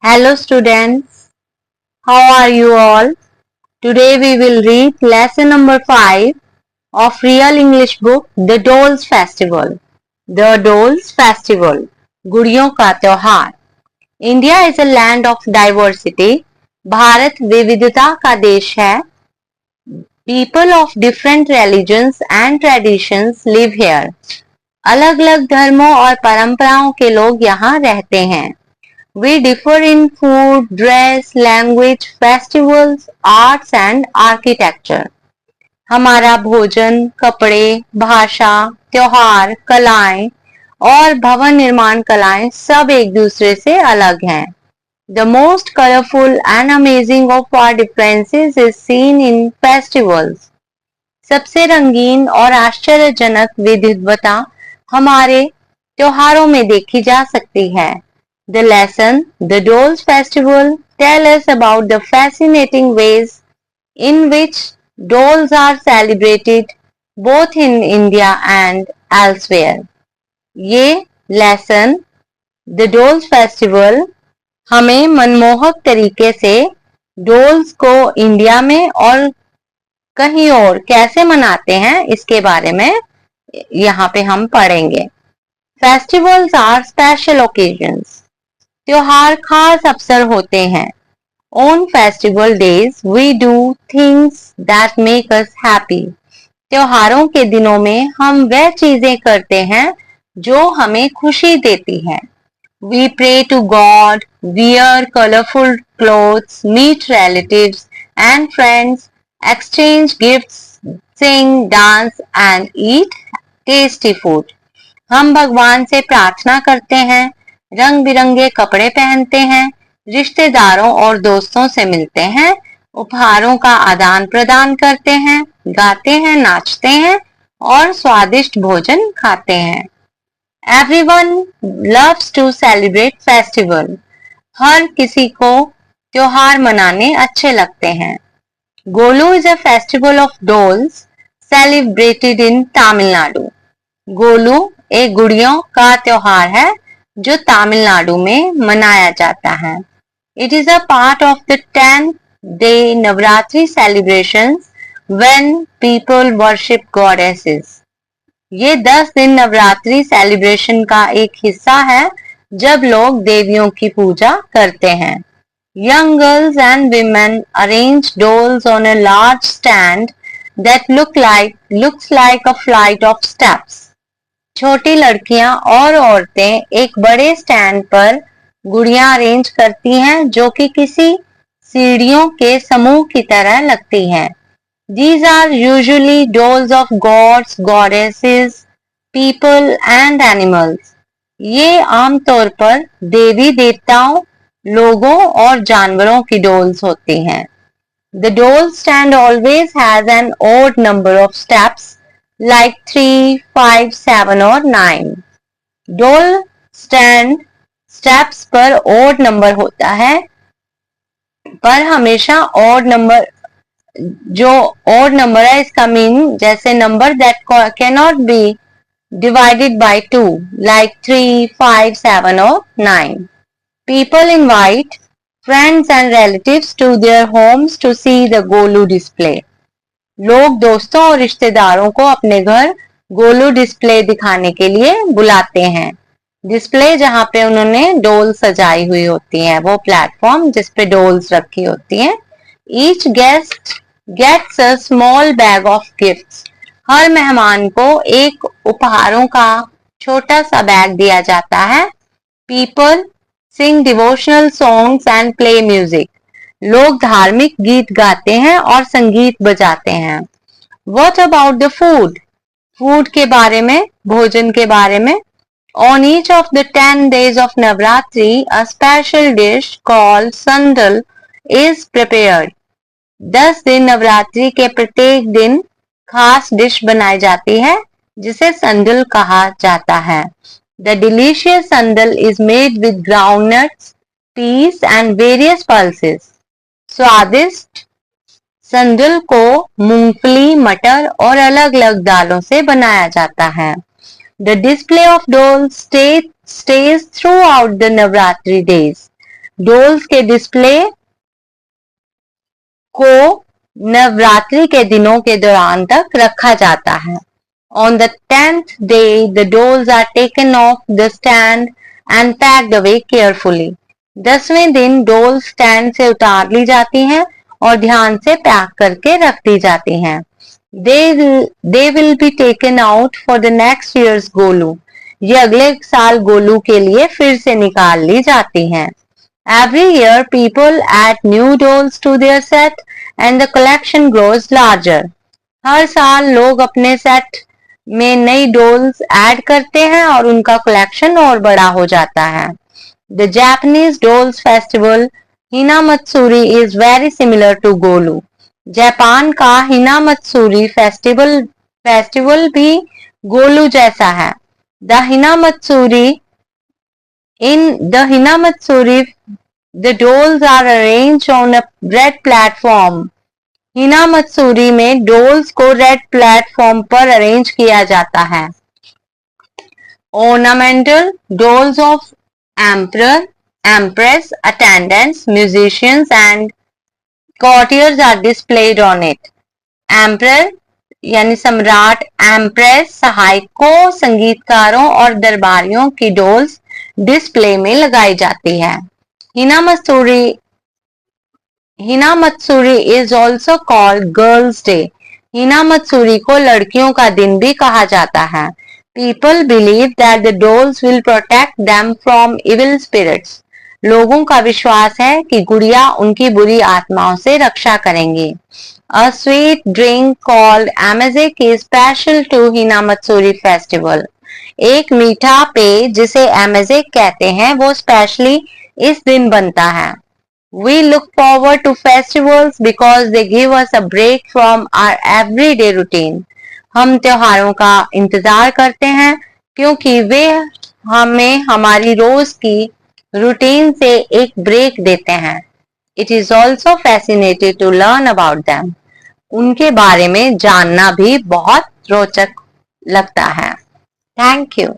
Hello students, how are you all? Today we will read lesson number 5 of Real English book The Dolls Festival. The Dolls Festival, गुड़ियों का त्योहार. India is a land of diversity. Bharat विविधता का देश है. People of different religions and traditions live here. अलग-अलग धर्मों और परंपराओं के लोग यहाँ रहते हैं. We differ in food, dress, language, festivals, arts and architecture. हमारा भोजन, कपड़े, भाषा, त्योहार, कलाएं और भवन निर्माण कलाएं सब एक दूसरे से अलग हैं. The most colorful and amazing of our differences is seen in festivals. सबसे रंगीन और आश्चर्यजनक विविधता हमारे त्योहारों में देखी जा सकती है. The lesson, The Dolls Festival, tell us about the fascinating ways in which dolls are celebrated both in India and elsewhere. ये lesson, The Dolls Festival, हमें मनमोहक तरीके से डोल्स को इंडिया में और कहीं और कैसे मनाते हैं इसके बारे में यहाँ पे हम पढ़ेंगे. Festivals are special occasions. त्योहार खास अवसर होते हैं. On festival days we do things that make us happy. त्योहारों के दिनों में हम वह चीजें करते हैं जो हमें खुशी देती हैं. We pray to God, wear colorful clothes, meet relatives and friends, exchange gifts, sing, dance and eat tasty food. हम भगवान से प्रार्थना करते हैं, रंग बिरंगे कपड़े पहनते हैं, रिश्तेदारों और दोस्तों से मिलते हैं, उपहारों का आदान प्रदान करते हैं, गाते हैं, नाचते हैं और स्वादिष्ट भोजन खाते हैं. Everyone loves to celebrate festival. हर किसी को त्योहार मनाने अच्छे लगते हैं. Golu is a festival of dolls celebrated in Tamil Nadu. Golu एक गुड़ियों का त्योहार है जो तमिलनाडु में मनाया जाता है. It is a part of the 10-day Navratri celebrations when people worship goddesses. ये 10 दिन नवरात्रि सेलिब्रेशन का एक हिस्सा है जब लोग देवियों की पूजा करते हैं. Young girls and women arrange dolls on a large stand that looks like a flight of steps. छोटी लड़कियां और औरतें एक बड़े स्टैंड पर गुड़ियां अरेंज करती हैं जो कि किसी सीढ़ियों के समूह की तरह लगती हैं. These are usually dolls of gods, goddesses, people and animals. ये आमतौर पर देवी देवताओं, लोगों और जानवरों की डोल्स होती हैं. The doll stand always has an odd number of steps like 3, 5, 7 or 9. डोल स्टैंड स्टेप्स पर odd नंबर होता है पर हमेशा odd नंबर जो odd नंबर है इसका मीन जैसे number that cannot be divided by 2 like 3, 5, 7 or 9. People invite friends and relatives to their homes to see the Golu display. लोग दोस्तों और रिश्तेदारों को अपने घर गोलू डिस्प्ले दिखाने के लिए बुलाते हैं. डिस्प्ले जहां पे उन्होंने डोल सजाई हुई होती हैं, वो प्लेटफॉर्म जिस पे डोल्स रखी होती हैं. Each guest gets a small bag of gifts. हर मेहमान को एक उपहारों का छोटा सा बैग दिया जाता है. People sing devotional songs and play music. लोग धार्मिक गीत गाते हैं और संगीत बजाते हैं. What about the food? Food के बारे में, भोजन के बारे में. On each of the 10 days of Navratri, a special dish called sandal is prepared. 10 दिन नवरात्रि के प्रत्येक दिन खास डिश बनाई जाती है जिसे संडल कहा जाता है. The delicious sandal is made with groundnuts, peas and various pulses. स्वादिष्ट संडल को मूंगफली, मटर और अलग-अलग दालों से बनाया जाता है. The display of dolls stays throughout the Navratri days. Dolls के डिस्प्ले को नवरात्रि के दिनों के दौरान तक रखा जाता है। On the 10th day, the dolls are taken off the stand and packed away carefully. 10वें दिन डोल स्टैंड से उतार ली जाती हैं और ध्यान से पैक करके रख दी जाती हैं। They will be taken out for the next year's Golu. ये अगले साल गोलू के लिए फिर से निकाल ली जाती हैं। Every year, people add new dolls to their set and the collection grows larger. हर साल लोग अपने सेट में नई डॉल्स ऐड करते हैं और उनका कलेक्शन और बड़ा हो जाता है। The Japanese Dolls Festival Hinamatsuri is very similar to Golu. Japan का हिनामत्सुरी फेस्टिवल भी गोलू जैसा है। The Hinamatsuri, the dolls are arranged on a red platform. हिनामत्सुरी में डॉल्स को रेड प्लेटफॉर्म पर अरेंज किया जाता है। Ornamental dolls of emperor, empress, attendants, musicians and courtiers are displayed on it. Emperor यानी सम्राट, एम्प्रेस, सहायकों, संगीतकारों और दरबारियों की डॉल्स डिस्प्ले में लगाई जाती है। Hinamatsuri is also called Girls' Day. Hinamatsuri को लड़कियों का दिन भी कहा जाता है। People believe that the dolls will protect them from evil spirits. लोगों का विश्वास है कि गुड़िया उनकी बुरी आत्माओं से रक्षा करेंगी। A sweet drink called amazake is special to Hinamatsuri festival. एक मीठा पेय जिसे amazake कहते हैं वो स्पेशली इस दिन बनता है। We look forward to festivals because they give us a break from our everyday routine. हम त्योहारों का इंतजार करते हैं क्योंकि वे हमें हमारी रोज की रूटीन से एक ब्रेक देते हैं। It is also fascinating to learn about them. उनके बारे में जानना भी बहुत रोचक लगता है। Thank you.